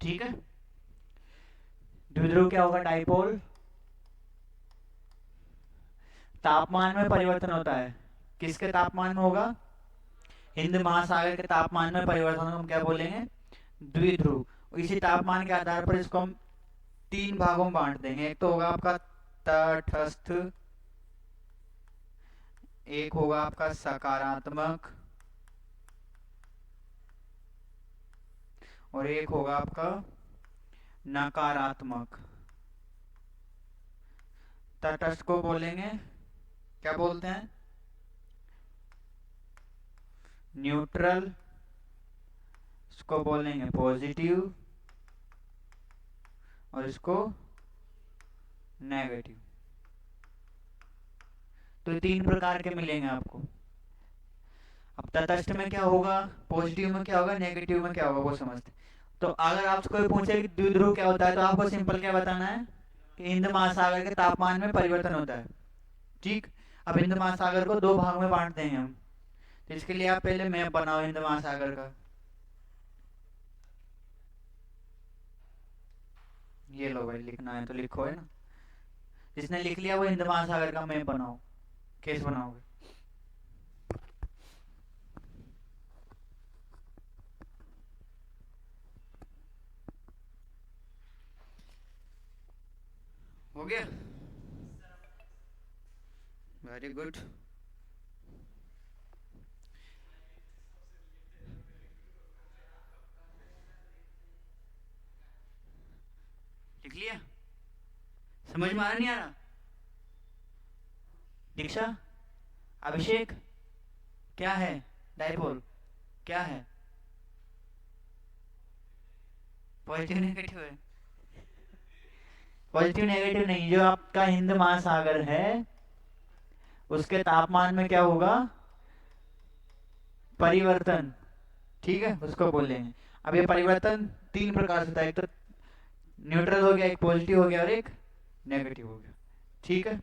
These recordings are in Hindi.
ठीक है। द्विध्रुव क्या होगा? डाइपोल। तापमान में परिवर्तन होता है, किसके तापमान में होगा? हिंद महासागर के तापमान में परिवर्तन को हम क्या बोलेंगे? द्विध्रुव। इसी तापमान के आधार पर इसको हम तीन भागों में बांट देंगे। एक तो होगा आपका तटस्थ, एक होगा आपका सकारात्मक, और एक होगा आपका नकारात्मक। तटस्थ को बोलेंगे, क्या बोलते हैं? न्यूट्रल। इसको बोलेंगे पॉजिटिव, और इसको नेगेटिव। तो तीन प्रकार के मिलेंगे आपको। अब तटस्थ में क्या होगा, पॉजिटिव में क्या होगा, नेगेटिव में क्या होगा, वो समझते। तो अगर आपसे कोई पूछे कि द्विध्रुव क्या होता है, तो आपको सिंपल क्या बताना है कि हिंद महासागर के तापमान में परिवर्तन होता है। ठीक। अब हिंद महासागर को दो भाग में बांट देंगे हम। तो इसके लिए आप पहले मैप बनाओ हिंद महासागर का। ये लो भाई, लिखना है तो लिखो, है ना। जिसने लिख लिया वो हिंद महासागर का मैप बनाओ। कैसे बनाओगे? हो गया? Very good. लिख लिया? समझ में आ रहा नहीं आ रहा? दीक्षा, अभिषेक, क्या है डाइपोल? क्या है? पॉजिटिव नेगेटिव है? पॉजिटिव नेगेटिव नहीं, जो आपका हिंद महासागर है उसके तापमान में क्या होगा? परिवर्तन। ठीक है, उसको बोलेंगे। अब ये परिवर्तन तीन प्रकार से होता है, एक तो न्यूट्रल हो गया, एक पॉजिटिव हो गया, और एक नेगेटिव हो गया। ठीक है।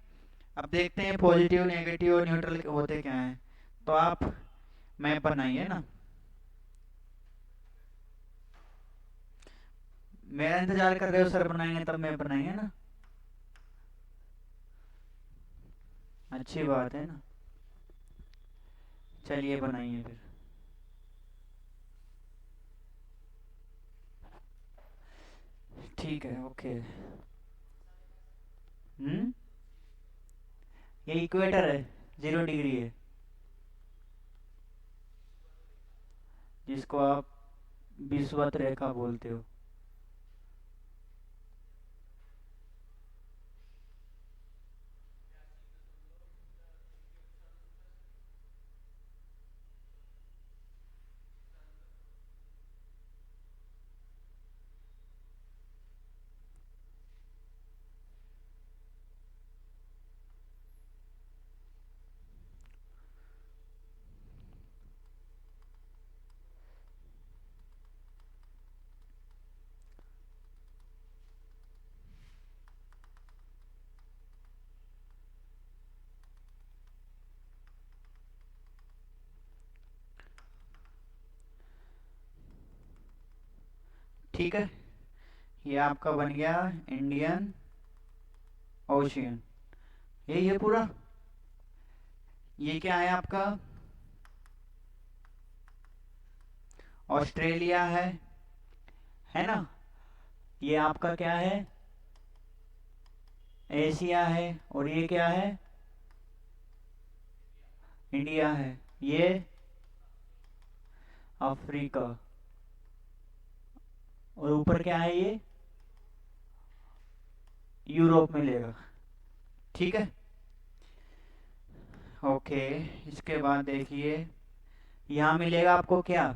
अब देखते हैं पॉजिटिव, नेगेटिव और न्यूट्रल होते क्या हैं। तो आप मैप बनाइए ना। मेरा इंतजार कर रहे हो? सर बनाएंगे तब मैप बनाएंगे ना। अच्छी बात है ना। चलिए बनाइए फिर। ठीक है, ओके। हम्म। ये इक्वेटर है, 0 डिग्री है, जिसको आप विषुवत रेखा बोलते हो। ठीक है, ये आपका बन गया इंडियन ओशियन। यही है पूरा। ये क्या है आपका? ऑस्ट्रेलिया है ना। ये आपका क्या है? एशिया है। और ये क्या है? इंडिया है। ये अफ्रीका। और ऊपर क्या है? ये यूरोप मिलेगा। ठीक है, ओके। इसके बाद देखिए, यहाँ मिलेगा आपको क्या?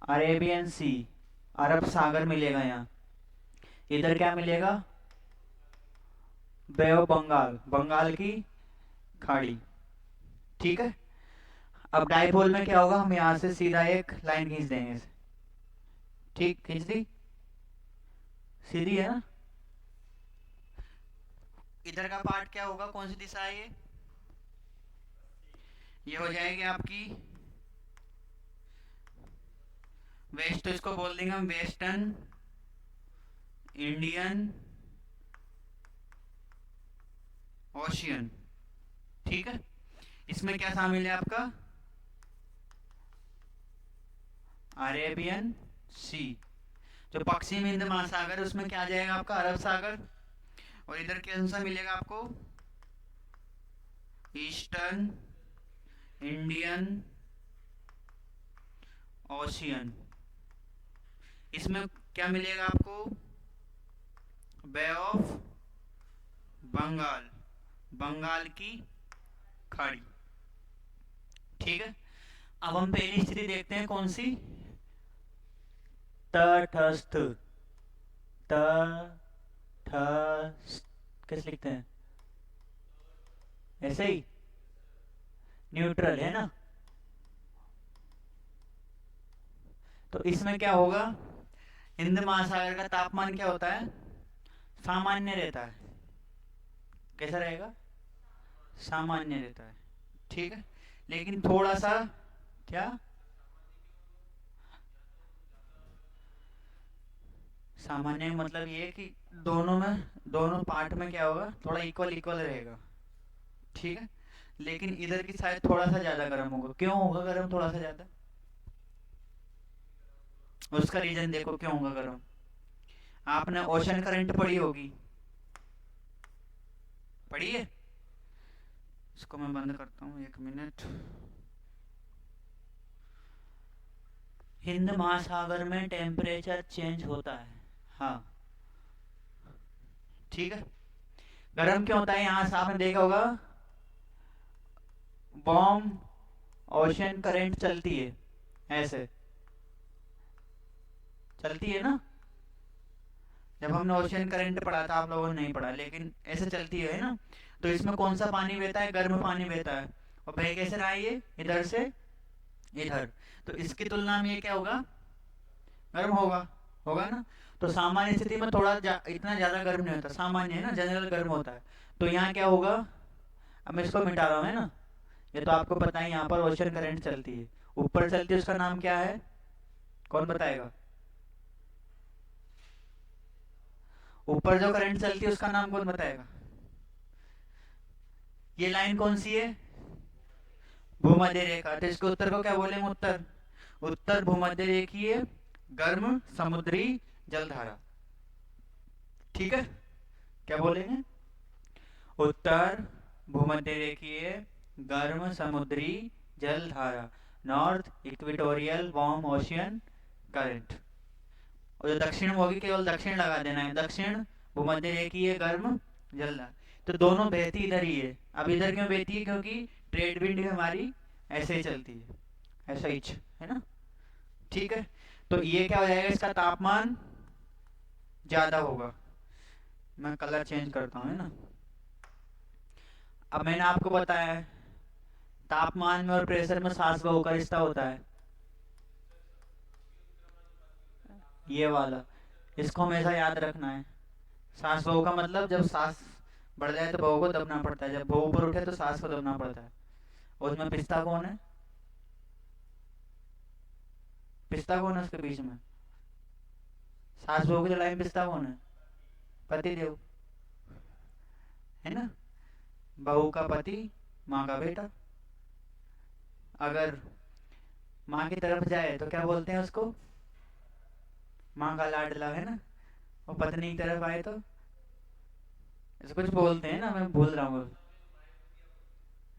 अरेबियन सी, अरब सागर मिलेगा यहाँ। इधर क्या मिलेगा? बे ऑफ बंगाल, बंगाल की खाड़ी। ठीक है। अब डाइपोल में क्या होगा, हम यहाँ से सीधा एक लाइन खींच देंगे। ठीक, खींच दी? सीधी है ना। इधर का पार्ट क्या होगा, कौन सी दिशा है ये हो जाएगी आपकी वेस्ट तो इसको बोल देंगे हम वेस्टर्न इंडियन ओशियन। ठीक है, इसमें क्या शामिल है आपका, अरेबियन सी। जो पश्चिम हिंद महासागर है उसमें क्या आ जाएगा आपका, अरब सागर। और इधर कौन सा मिलेगा आपको, ईस्टर्न इंडियन ओशियन। इसमें क्या मिलेगा आपको, बे ऑफ बंगाल, बंगाल की खाड़ी। ठीक है, अब हम पहली स्थिति देखते हैं कौन सी, तटस्थ। तटस्थ कैसे लिखते हैं, ऐसे ही, न्यूट्रल है ना। तो इसमें क्या होगा, हिंद महासागर का तापमान क्या होता है, सामान्य रहता है। कैसा रहेगा, सामान्य रहता है। ठीक है, लेकिन थोड़ा सा क्या, सामान्य मतलब ये कि दोनों में, दोनों पार्ट में क्या होगा, थोड़ा इक्वल इक्वल रहेगा। ठीक है, लेकिन इधर की साइड थोड़ा सा ज्यादा गर्म होगा। क्यों होगा गर्म थोड़ा सा ज्यादा, उसका रीजन देखो क्यों होगा गर्म। आपने ओशन करंट पढ़ी होगी, पढ़ी है। इसको मैं बंद करता हूँ, एक मिनट। हिंद महासागर में टेम्परेचर चेंज होता है, हाँ। ठीक है, गर्म क्यों होता है, यहाँ से आपने देखा होगा वार्म ओशन करंट चलती है, ऐसे चलती है ना। जब हमने ओशन करंट पढ़ा था, आप लोगों ने नहीं पढ़ा, लेकिन ऐसे चलती है ना। तो इसमें कौन सा पानी बहता है, गर्म पानी बहता है। और बह कैसे रहा है ये, इधर से इधर। तो इसकी तुलना में ये क्या होगा, गर्म होगा, होगा ना। तो सामान्य स्थिति में थोड़ा इतना ज्यादा गर्म नहीं होता, सामान्य है ना, जनरल गर्म होता है। तो यहाँ क्या होगा, अब मैं इसको मिटा रहा हूँ है ना। ये तो आपको पता है, यहाँ पर ओशन करंट चलती है, ऊपर चलती है, उसका नाम क्या है, कौन बताएगा। ऊपर जो करंट चलती है उसका नाम कौन बताएगा। ये लाइन कौन सी है, भूमध्य रेखा। तो इसके उत्तर को क्या बोलेंगे, उत्तर, उत्तर भूमध्य रेखीय गर्म समुद्री जलधारा। ठीक है, क्या बोलेंगे, उत्तर भूमध्य रेखीय गर्म समुद्री जलधारा, north equatorial warm ocean current. और जो दक्षिण में होगी केवल दक्षिण लगा देना है, दक्षिण भूमध्य रेखीय गर्म जलधारा। तो दोनों बहती इधर ही है। अब इधर क्यों बहती है, क्योंकि ट्रेड विंड हमारी ऐसे ही चलती है, ऐसा ही है ना। ठीक है, तो ये क्या हो जाएगा, इसका तापमान ज्यादा होगा। मैं कलर चेंज करता हूँ है ना। अब मैंने आपको बताया है तापमान में और प्रेशर में सांस बहू का रिश्ता होता है, ये वाला, इसको हमेशा याद रखना है। सांस बहू का मतलब जब सांस बढ़ जाए तो बहू को दबना पड़ता है, जब बहू ऊपर उठे तो सांस को दबना पड़ता है। और उसमें पिस्ता कौन है, पिस्ता कौन है उसके बीच में, सास बहू की लड़ाई में पिस्ता कौन है, पति देव, है ना। बहू का पति, माँ का बेटा। अगर माँ की तरफ जाए तो क्या बोलते हैं उसको, माँ का लाडला, है ना। और पत्नी की तरफ आए तो ऐसे कुछ बोलते हैं ना, मैं भूल रहा हूँ।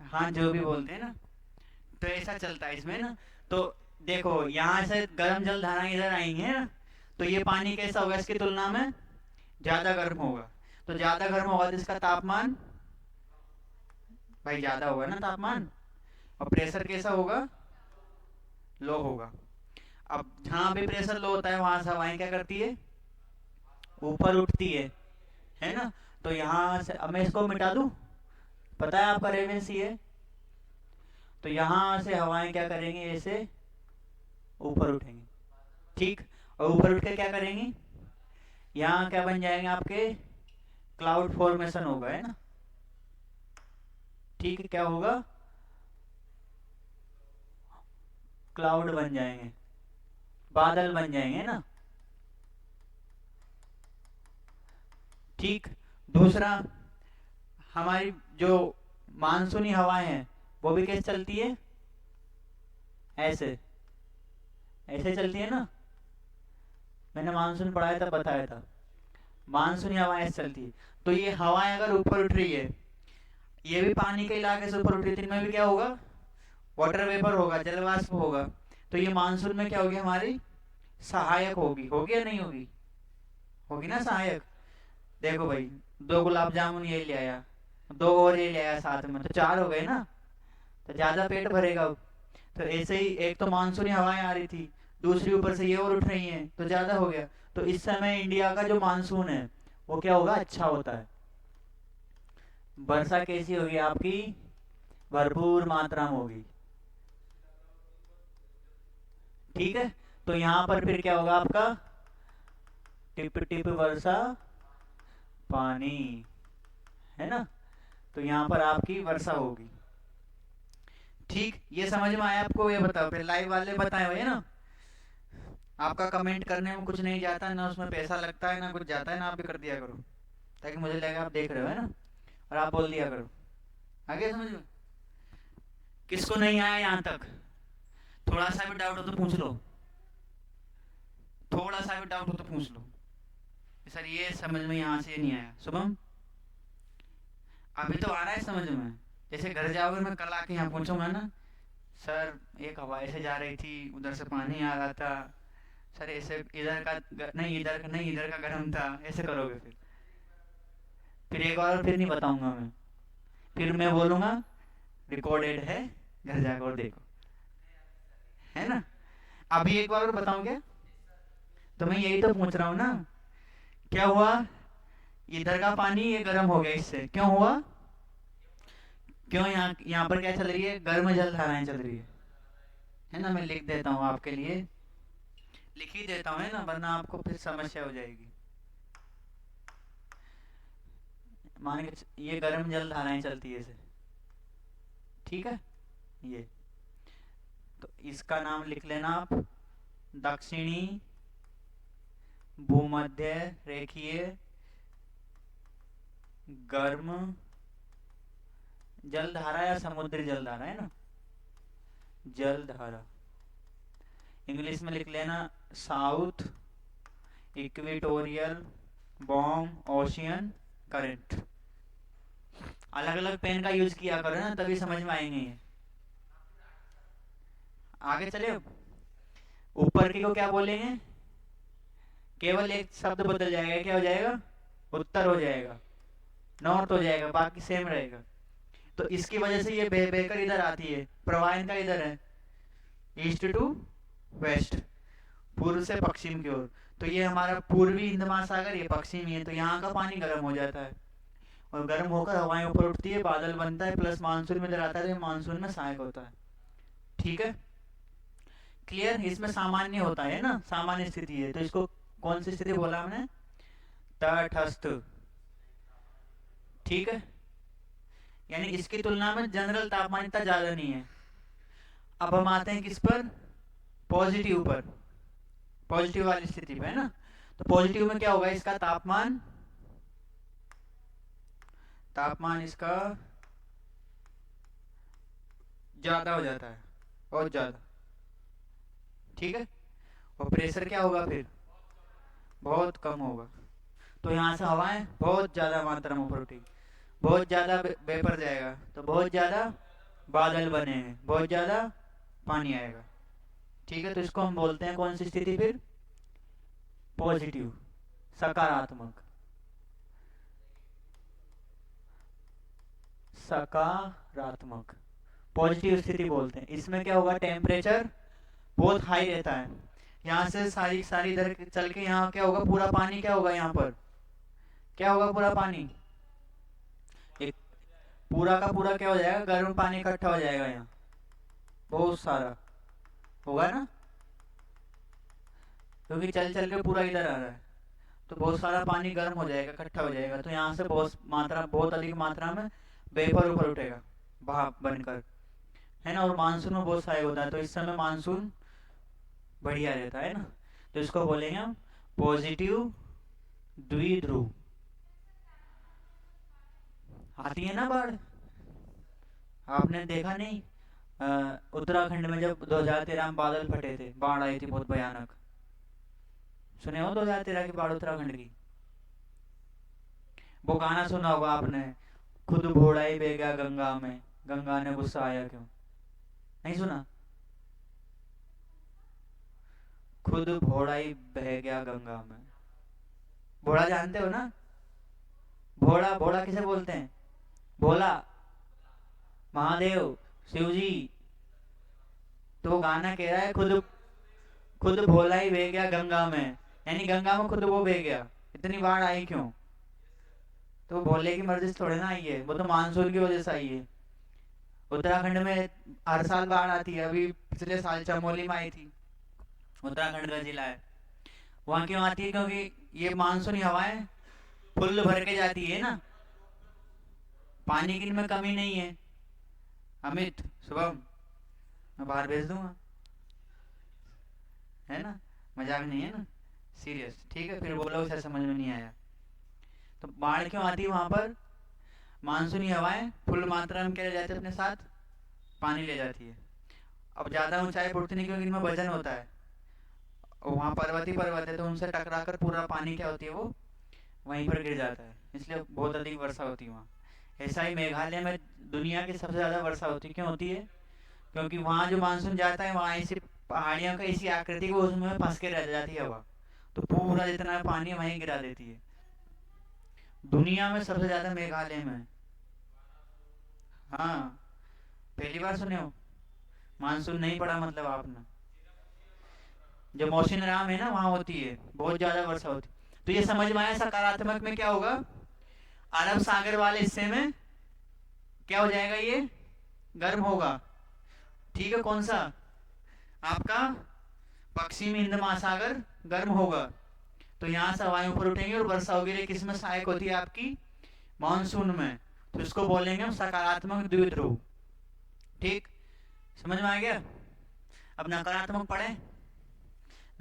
हाँ, जो भी बोलते हैं ना। तो ऐसा चलता है इसमें ना। तो देखो यहाँ से गर्म जल धारा इधर आएंगे ना, तो ये पानी कैसा होगा, इसकी तुलना में ज्यादा गर्म होगा। तो ज्यादा गर्म होगा तो इसका तापमान भाई ज्यादा होगा ना तापमान। और प्रेशर कैसा होगा, लो होगा। अब जहाँ भी प्रेशर लो होता है वहां से हवाएं क्या करती है, ऊपर उठती है ना। तो यहाँ से अब मैं इसको मिटा दूं, पता है आपका रेवेंसी है। तो यहाँ से हवाएं क्या करेंगी, ऐसे ऊपर उठेंगी। ठीक, और ऊपर उठ के क्या करेंगी, यहाँ क्या बन जाएंगे आपके, क्लाउड फॉर्मेशन होगा, है ना। ठीक है, क्या होगा, क्लाउड बन जाएंगे। बादल बन जाएंगे ना। ठीक। दूसरा, हमारी जो मानसूनी हवाएं हैं वो भी कैसे चलती है, ऐसे ऐसे चलती है ना। मैंने मानसून पढ़ाया था, बताया था। मानसूनी हवाएं ऐसे चलती है। तो ये हवाएं अगर ऊपर उठ रही है, ये भी पानी के इलाके से ऊपर उठ रही है, तो इनमें भी क्या होगा, वाटर वेपर होगा, जलवाष्प होगा। तो ये मानसून में क्या होगी, हमारी सहायक होगी। होगी या नहीं होगी, होगी ना सहायक। देखो भाई, 2 गुलाब जामुन ये ले आया, 2 और ये ले आया साथ में, तो 4 हो गए ना। तो ज्यादा पेट भरेगा अब। तो ऐसे ही एक तो मानसूनी हवाएं आ रही थी, दूसरी ऊपर से ये और उठ रही हैं, तो ज्यादा हो गया। तो इस समय इंडिया का जो मानसून है वो क्या होगा, अच्छा होता है। वर्षा कैसी होगी आपकी, भरपूर मात्रा में होगी। ठीक है। तो यहाँ पर फिर क्या होगा आपका, टिप टिप वर्षा पानी, है ना। तो यहाँ पर आपकी वर्षा होगी। ठीक, ये समझ में आया आपको। ये बताओ, फिर लाइव वाले बताए हुए ना, आपका कमेंट करने में कुछ नहीं जाता ना, उसमें पैसा लगता है ना कुछ जाता है ना, आप भी कर दिया करो, ताकि मुझे लगे आप देख रहे हो, है ना। और आप बोल दिया करो। आगे समझ में। किसको नहीं आया यहाँ तक, थोड़ा सा भी डाउट हो तो पूछ लो, थोड़ा सा भी डाउट हो तो पूछ लो। सर ये समझ में यहाँ से नहीं आया, शुभम अभी तो आ रहा है समझ में। जैसे घर जाओगे, मैं कल आके यहाँ पूछूंगा ना, सर एक हवा ऐसे जा रही थी, उधर से पानी आ रहा था, सर ऐसे इधर का नहीं, इधर का नहीं, इधर का गर्म था, ऐसे करोगे। फिर एक बार फिर नहीं बताऊंगा मैं, फिर मैं बोलूंगा रिकॉर्डेड है, घर जाकर और देखो, है ना। अभी एक बार और बताऊं क्या, तो मैं यही तो पूछ रहा हूँ ना। क्या हुआ, इधर का पानी ये गर्म हो गया, इससे क्यों हुआ, क्यों, यहाँ यहाँ पर क्या चल रही है, गर्म जल धाराएं चल रही है ना। मैं लिख देता हूँ आपके लिए, लिख ही देता हूँ, है ना, वरना आपको फिर समस्या हो जाएगी। मान के ये गर्म जल धाराएं चलती है इसे, ठीक है। ये तो इसका नाम लिख लेना आप, दक्षिणी भूमध्य रेखीय गर्म जल धारा, या समुद्री जल धारा, है ना, जल धारा। इंग्लिश में लिख लेना, south equatorial warm ocean current. अलग अलग पेन का यूज किया करो ना, तभी समझ में आएंगे ये। आगे चले, ऊपर की को क्या बोलेंगे, केवल एक शब्द बदल जाएगा, क्या हो जाएगा, उत्तर हो जाएगा, नॉर्थ हो जाएगा, बाकी सेम रहेगा। तो इसकी वजह से ये बह बहकर इधर आती है, प्रवाह इनका इधर है, ईस्ट टू वेस्ट, पूर्व से पश्चिम की ओर। तो ये हमारा पूर्वी हिंद महासागर, ये पश्चिमी है, तो यहाँ का पानी गर्म हो जाता है, और गर्म होकर हवाएं ऊपर उठती है, बादल बनता है, प्लस मानसून में इधर आता है, तो मानसून में सहायक होता है। ठीक है, क्लियर। इसमें सामान्य होता है ना, सामान्य स्थिति है, तो इसको कौन सी स्थिति बोला हमने, तटस्थ। ठीक है, यानी इसकी तुलना में जनरल तापमान इतना ज्यादा नहीं है। अब हम आते हैं किस पर, पॉजिटिव पर, पॉजिटिव वाली स्थिति पे, है ना। तो पॉजिटिव में क्या होगा, इसका तापमान, तापमान इसका ज्यादा हो जाता है, बहुत ज्यादा। ठीक है, और प्रेशर क्या होगा फिर, बहुत कम होगा। तो यहाँ से हवाएं बहुत ज्यादा मात्रा में ऊपर उठेगी, बहुत ज्यादा वेपर जाएगा, तो बहुत ज्यादा बादल बनेंगे, बहुत ज्यादा पानी आएगा। ठीक है, तो इसको हम बोलते हैं कौन सी स्थिति फिर, पॉजिटिव, सकारात्मक, सकारात्मक पॉजिटिव स्थिति बोलते हैं। इसमें क्या होगा, टेम्परेचर बहुत हाई रहता है, यहाँ से सारी सारी इधर चल के यहाँ क्या होगा, पूरा पानी क्या होगा, यहाँ पर क्या होगा, पूरा पानी, एक पूरा का पूरा क्या हो जाएगा, गर्म पानी इकट्ठा हो जाएगा यहाँ, बहुत सारा होगा ना, क्योंकि चल चल के पूरा इधर आ रहा है, तो बहुत सारा पानी गर्म हो जाएगा, इकट्ठा हो जाएगा, तो यहाँ से बहुत अधिक मात्रा में वेपर ऊपर उठेगा, भाप बनकर, है ना। और मानसून में बहुत सहायक होता है, तो इस समय मानसून बढ़िया रहता है ना। तो इसको बोलेंगे हम पॉजिटिव द्विध्रुव। आती है ना बाढ़, आपने देखा नहीं? उत्तराखंड में जब 2013 में बादल फटे थे, बाढ़ आई थी बहुत भयानक। सुने हो 2013 की बाढ़ उत्तराखंड की? वो गाना सुना होगा आपने, खुद घोड़ा ही बह गया गंगा में, गंगा ने गुस्सा आया क्यों? नहीं सुना? खुद घोड़ा ही बह गया गंगा में। घोड़ा जानते हो ना? भोला, भोला किसे बोलते हैं? भोला, महादेव, शिव जी। तो वो गाना कह रहा है खुद खुद भोला ही बह गया गंगा में, यानी गंगा में खुद वो बह गया। इतनी बाढ़ आई क्यों? तो भोले की मर्जी से थोड़े ना आई है, वो तो मानसून की वजह से आई है। उत्तराखंड में हर साल बाढ़ आती है, अभी पिछले साल चमोली में आई थी। उत्तराखंड का जिला है। वहां क्यों आती है? क्योंकि ये मानसूनी हवाएं फुल भर के जाती है ना, पानी की इनमें कमी नहीं है। अमित, शुभम, मैं बाहर भेज दूंगा, है ना? मजाक नहीं है ना, सीरियस, ठीक है? फिर बोलो उसे समझ में नहीं आया। तो बाढ़ क्यों आती है वहां पर? मानसूनी हवाएं फुल मात्रा में क्या ले जाती है अपने साथ? पानी ले जाती है। अब ज्यादा ऊंचाई पर उठती नहीं, क्योंकि इनमें वजन होता है, और वहाँ पर्वत ही पर्वत है, तो उनसे टकरा कर पूरा पानी क्या होती है, वो वहीं पर गिर जाता है, इसलिए बहुत अधिक वर्षा होती है वहाँ। ऐसा ही मेघालय में दुनिया की सबसे ज्यादा वर्षा होती है। क्यों होती है? क्योंकि वहाँ जो मानसून जाता है, वहाँ ऐसी पहाड़ियों का ऐसी आकृति को उसमें फंस के रह जाती है हवा, तो पूरा जितना पानी वहीं गिरा देती है। दुनिया में सबसे ज्यादा मेघालय में। हाँ, पहली बार सुने हो? मानसून नहीं पड़ा मतलब आपने? जो मौसम राम है ना, वहाँ होती है बहुत ज्यादा वर्षा होती है। तो ये समझ में आया सकारात्मक में क्या होगा? अरब सागर वाले हिस्से में क्या हो जाएगा? ये गर्म होगा। ठीक है, कौन सा? आपका पश्चिमी हिंद महासागर गर्म होगा, तो यहाँ से हवाएं ऊपर उठेंगी और वर्षा होगी। लेकिन किस में सहायक होती है? आपकी मानसून में। तो इसको बोलेंगे हम सकारात्मक द्विध्रुव। ठीक, समझ में आ गया? अब नकारात्मक पढ़े।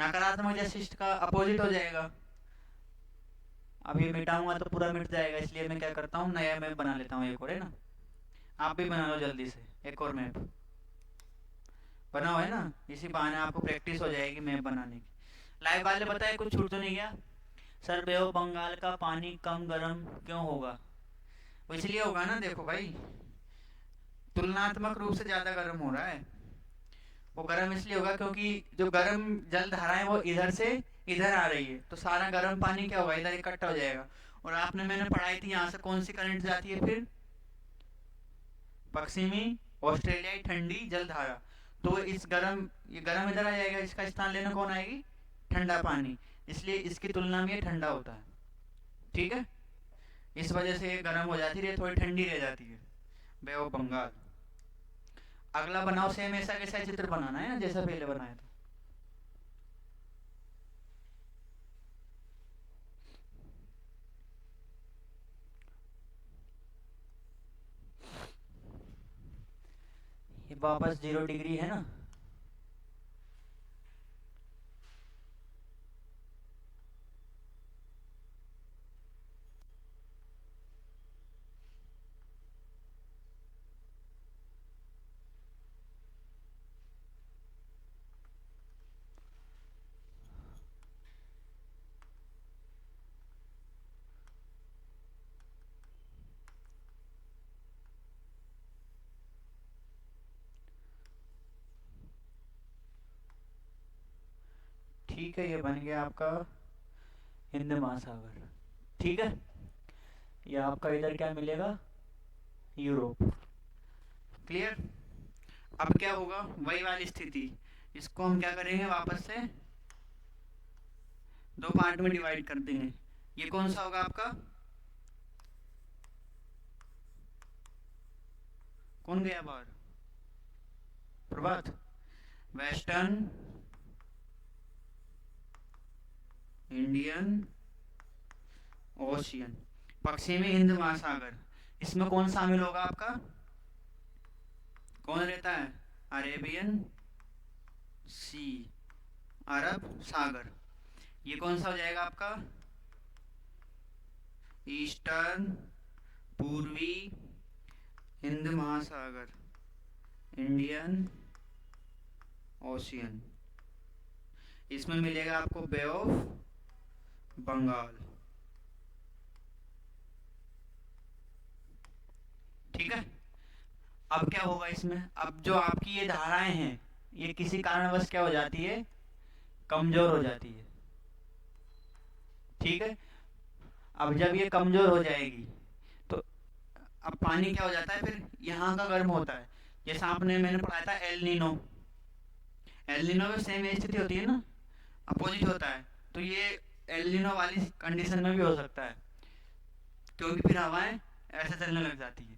नकारात्मक जैसे इसका अपोजिट हो जाएगा। अब ये मिटाऊंगा तो पूरा मिट जाएगा, इसलिए मैं क्या करता हूँ, नया मैप बना लेता हूँ एक और, है ना? आप भी बना लो जल्दी से एक और मैप। बनाओ, है ना? इसी बहाने आपको प्रैक्टिस हो जाएगी मैप बनाने की। लाइव वाले बताए कुछ छूट तो नहीं गया? सर बे ऑफ बंगाल का पानी कम गर्म क्यों होगा? वो इसलिए होगा ना, देखो भाई, तुलनात्मक रूप से ज्यादा गर्म हो रहा है। वो गर्म इसलिए होगा क्योंकि जो गर्म जल धाराएं वो इधर से इधर आ रही है, तो सारा गर्म पानी क्या होगा, इधर इकट्ठा हो जाएगा। और आपने मैंने पढ़ाई थी, यहाँ से कौन सी करंट जाती है फिर? पश्चिमी ऑस्ट्रेलियाई ठंडी जल धारा। तो इस गर्म, ये गर्म इधर आ जाएगा, इसका स्थान लेने कौन आएगी? ठंडा पानी। इसलिए इसकी तुलना में ये ठंडा होता है। ठीक है, इस वजह से ये गर्म हो जाती है, थोड़ी ठंडी रह जाती है। बे ऑफ बंगाल। अगला बनाओ, सेम ऐसा कैसा चित्र बनाना है ना जैसा पहले बनाया था। ये वापस 0 डिग्री है ना? ठीक है, ये बन गया आपका हिंद महासागर। ठीक है, ये आपका इधर क्या मिलेगा? यूरोप। क्लियर? अब क्या होगा, वही वाली स्थिति, इसको हम क्या करेंगे, वापस से दो पार्ट में डिवाइड कर देंगे। ये कौन सा होगा आपका? कौन गया बाहर? प्रभात। वेस्टर्न इंडियन ओशियन, पश्चिमी हिंद महासागर। इसमें कौन शामिल होगा आपका? कौन रहता है? अरेबियन सी। अरब सागर। ये कौन सा हो जाएगा आपका? ईस्टर्न, पूर्वी हिंद महासागर, इंडियन ओशियन। इसमें मिलेगा आपको बे ऑफ बंगाल। ठीक है। अब क्या होगा इसमें, अब जो आपकी ये धाराएं हैं ये किसी कारणवश क्या हो जाती है, कमजोर हो जाती है। ठीक है। अब जब ये कमजोर हो जाएगी तो अब पानी क्या हो जाता है, फिर यहाँ का गर्म होता है। जैसा आपने मैंने पढ़ाया था एल नीनो, एल नीनो में सेम स्थिति होती है ना, अपोजिट होता है। तो ये एल नीनो वाली कंडीशन में भी हो सकता है, क्योंकि फिर हवाएं ऐसे चलने लग जाती है।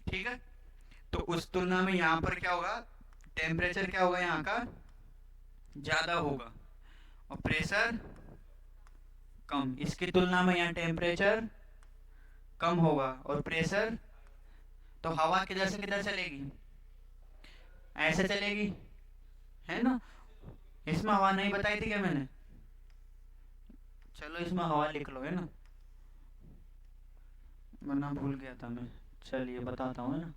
ठीक है। तो उस तुलना में यहाँ पर क्या होगा, टेम्परेचर क्या होगा यहाँ का, ज्यादा होगा और प्रेशर कम। इसकी तुलना में यहाँ टेम्परेचर कम होगा और प्रेशर, तो हवा किधर से किधर चलेगी, ऐसे चलेगी, है ना। इसमें हवा नहीं बताई थी क्या मैंने? चलो इसमें हवा लिख लो, है ना, वरना भूल गया था मैं। चलिए बताता हूँ, है ना।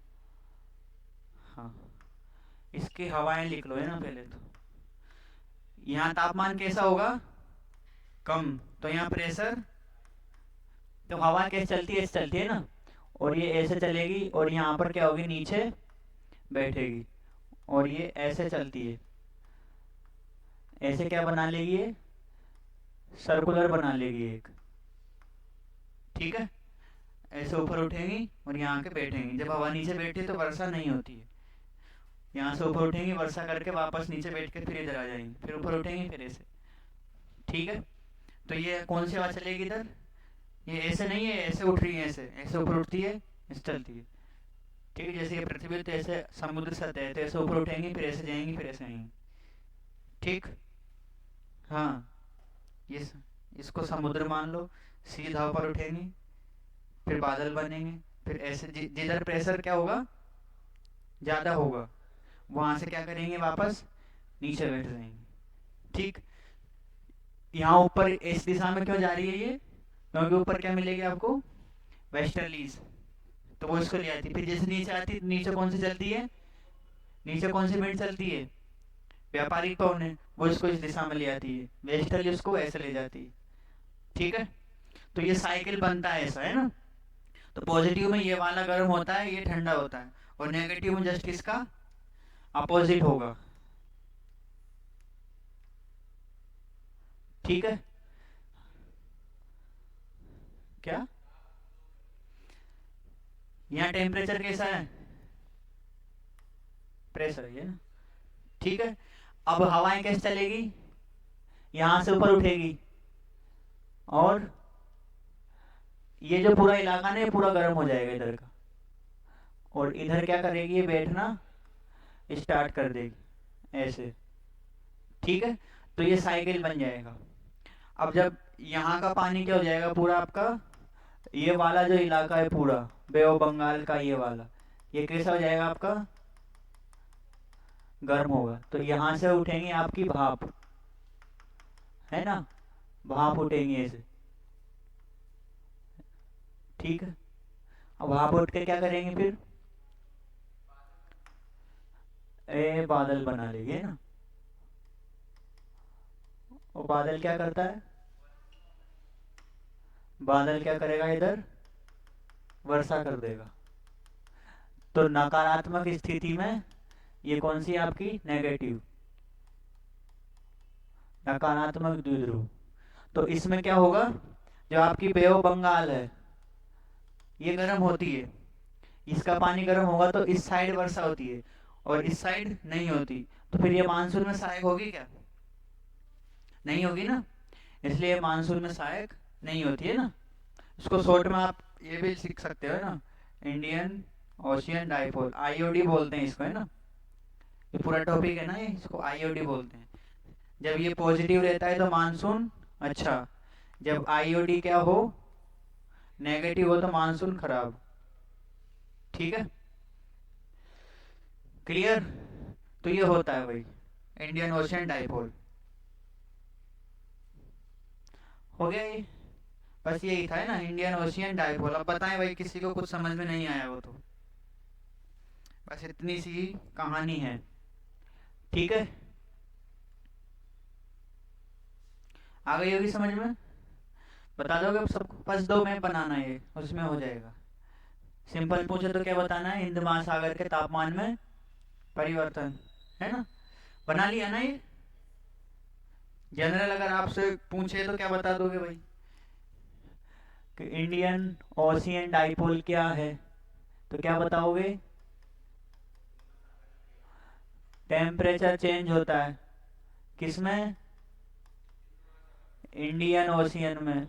हाँ, इसकी हवाएं लिख लो, है ना। पहले तो यहाँ तापमान कैसा होगा, कम, तो यहाँ प्रेशर, तो हवा कैसे चलती है, ऐसे चलती है ना, और ये ऐसे चलेगी और यहाँ पर क्या होगी, नीचे बैठेगी और ये ऐसे चलती है, ऐसे क्या बना लेगी, ये सर्कुलर बना लेगी एक। ठीक है। ऐसे ऊपर उठेंगी और यहाँ के बैठेंगी। जब हवा नीचे बैठती है तो वर्षा नहीं होती है। यहाँ से ऊपर उठेंगी, वर्षा करके वापस नीचे बैठ के फिर इधर आ जाएंगी, फिर ऊपर उठेंगी, फिर ऐसे। ठीक है। तो ये कौन सी हवा चलेगी इधर, ये ऐसे नहीं है, ऐसे उठ रही है, ऐसे ऐसे ऊपर उठती है, ऐसे चलती है। ठीक है। जैसे ये पृथ्वी तो ऐसे समुद्र सतह है, तो ऐसे ऊपर उठेंगी, फिर ऐसे जाएंगी, फिर ऐसे आएंगी। ठीक। हाँ, ये इसको समुद्र मान लो, सीधा ऊपर उठेंगी, फिर बादल बनेंगे, फिर ऐसे जिधर प्रेशर क्या होगा, ज्यादा होगा, वहां से क्या करेंगे, वापस नीचे बैठ जाएंगे। ठीक। यहाँ ऊपर इस दिशा में क्यों जा रही है ये, क्योंकि ऊपर क्या मिलेगी आपको, वेस्टर्लीज, तो वो इसको ले आती। फिर जैसे नीचे आती, नीचे कौन सी चलती है, नीचे कौन सी विंड चलती है, व्यापारिक पवन है, वो इसको इस दिशा में ले आती है, वेस्टर्ली उसको ऐसे ले जाती है। ठीक है। तो ये साइकिल बनता है ऐसा, है ना। तो पॉजिटिव में ये वाला गर्म होता है, ये ठंडा होता है, और नेगेटिव में जस्ट इसका अपोजिट होगा। ठीक है। क्या यहाँ टेम्परेचर कैसा है, प्रेशर है ना। ठीक है। अब हवाएं कैसे चलेगी, यहां से ऊपर उठेगी और ये जो पूरा इलाका ना, ये पूरा गर्म हो जाएगा इधर का, और इधर क्या करेगी, ये बैठना स्टार्ट कर देगी ऐसे। ठीक है। तो ये साइकिल बन जाएगा। अब जब यहाँ का पानी क्या हो जाएगा, पूरा आपका ये वाला जो इलाका है पूरा बे ऑफ बंगाल का, ये वाला, ये कैसा हो जाएगा आपका, गर्म होगा। तो यहाँ से उठेंगे आपकी भाप, है ना, भाप उठेंगे ऐसे। ठीक है। अब भाप उठ के क्या करेंगे, फिर ए बादल बना लेंगे ना। और बादल क्या करता है, बादल क्या करेगा, इधर वर्षा कर देगा। तो नकारात्मक स्थिति में ये कौन सी आपकी, नेगेटिव, नकारात्मक द्विध्रुव। तो इसमें क्या होगा, जो आपकी बे ऑफ बंगाल है ये गर्म होती है, इसका पानी गर्म होगा तो इस साइड वर्षा होती है और इस साइड नहीं होती। तो फिर ये मानसून में सहायक होगी क्या, नहीं होगी ना। इसलिए मानसून में सहायक नहीं होती है ना। इसको शॉर्ट में आप ये भी सीख सकते हो, है ना, इंडियन ओशियन डाइपोल, आईओडी बोलते हैं इसको, है ना। ये पूरा टॉपिक है ना, ये इसको आईओडी बोलते हैं। जब ये पॉजिटिव रहता है तो मानसून अच्छा, जब आईओडी क्या हो, नेगेटिव हो, तो मानसून खराब। ठीक है। क्लियर। तो ये होता है भाई इंडियन ओशियन डाइपोल। हो गया ये, बस यही था है ना, इंडियन ओशियन डाइपोल। अब बताएं भाई, किसी को कुछ समझ में नहीं आया वो तो, बस इतनी सी कहानी है। ठीक है, आ गई होगी समझ में। बता दोगे अब सबको, बस 2 मैप बनाना है, उसमें हो जाएगा। सिंपल पूछे तो क्या बताना है, हिंद महासागर के तापमान में परिवर्तन, है ना। बना लिया ना ये। जनरल अगर आपसे पूछे तो क्या बता दोगे भाई, कि इंडियन ओशियन डाइपोल क्या है, तो क्या बताओगे। टेम्परेचर चेंज होता है किसमें, इंडियन ओशियन में।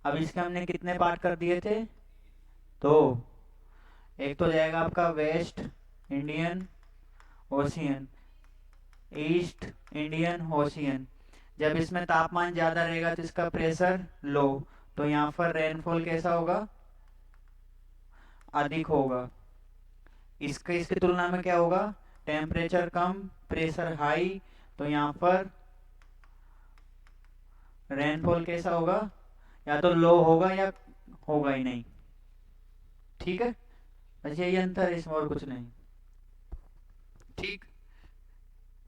अब इसके हमने कितने पार्ट कर दिए थे, तो एक तो जाएगा आपका West Indian ocean, east Indian ocean. जब इसमें तापमान ज़्यादा रहेगा तो इसका प्रेशर लो, तो यहाँ पर रेनफॉल कैसा होगा, अधिक होगा। इसकी तुलना में क्या होगा, टेम्परेचर कम प्रेशर हाई, तो यहाँ पर रेनफॉल कैसा होगा, या तो लो होगा या होगा ही नहीं। ठीक है, बस यही अंतर है, इसमें और कुछ नहीं। ठीक,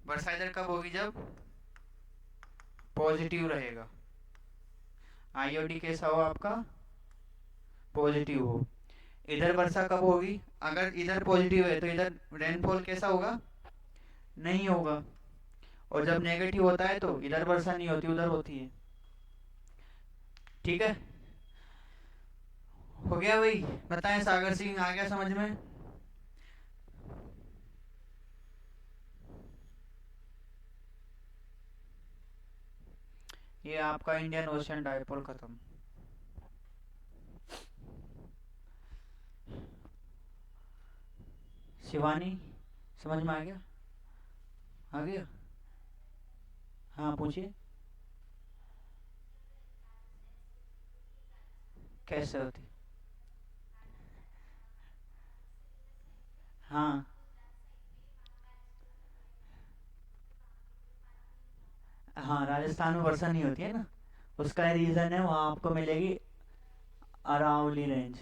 वर्षा इधर कब होगी, जब पॉजिटिव रहेगा, आईओडी कैसा हो आपका, पॉजिटिव हो। इधर वर्षा कब होगी, अगर इधर पॉजिटिव है तो इधर रेनफॉल कैसा होगा, नहीं होगा। और जब नेगेटिव होता है तो इधर वर्षा नहीं होती, उधर होती है। ठीक है, हो गया भाई। बताएं सागर सिंह, आ गया समझ में। ये आपका इंडियन ओशियन डाइपोल खत्म। शिवानी, समझ में आ गया, आ गया। हाँ पूछिए, कैसे होती। हाँ हाँ, राजस्थान में वर्षा नहीं होती है ना, उसका रीज़न है, वहाँ आपको मिलेगी अरावली रेंज।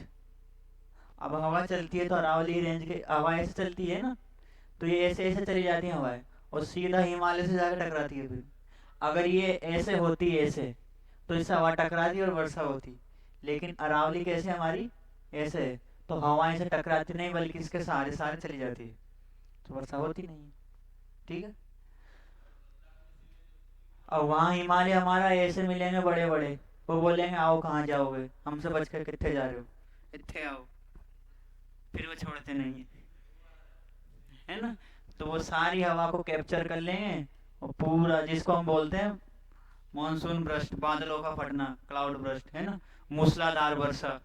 अब हवा चलती है तो अरावली रेंज की हवा ऐसे चलती है ना, तो ये ऐसे ऐसे चली जाती है हवाएं, और सीधा हिमालय से जाकर टकराती है फिर। अगर ये ऐसे होती ऐसे, तो इससे हवा टकराती और वर्षा होती। लेकिन अरावली कैसे हमारी, ऐसे है, तो हवाएं से टकराती नहीं, बल्कि इसके सहारे सहारे चली जाती है, तो वर्षा होती नहीं है। ठीक है, और वहाँ हिमालय हमारा ऐसे मिलेंगे बड़े बड़े, वो बोलेंगे आओ कहाँ जाओगे, हमसे बच कर कितने जा रहे हो, इतने आओ, फिर वो छोड़ते नहीं है, है ना। तो वो सारी हवा को कैप्चर कर लेंगे, और पूरा जिसको हम बोलते हैं मानसून बर्स्ट, बादलों का फटना, क्लाउड बर्स्ट, है ना, मूसलाधार वर्षा।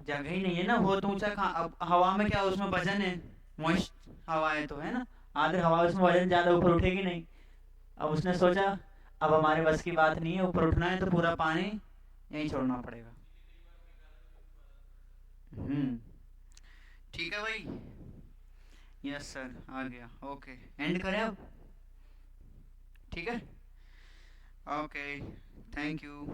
जगह ही नहीं है ना, बहुत ऊंचा कहाँ, अब हवा में क्या उसमें वजन है, मॉइस्ट हवा है तो, है ना, आधे हवा उसमें वजन ज्यादा ऊपर उठेगी नहीं। अब उसने सोचा अब हमारे बस की बात नहीं है, ऊपर उठना है तो पूरा पानी यहीं छोड़ना पड़ेगा। हम्म, ठीक है भाई। यस सर, आ गया। ओके, एंड करें अब। ठीक है, ओके, थैंक यू।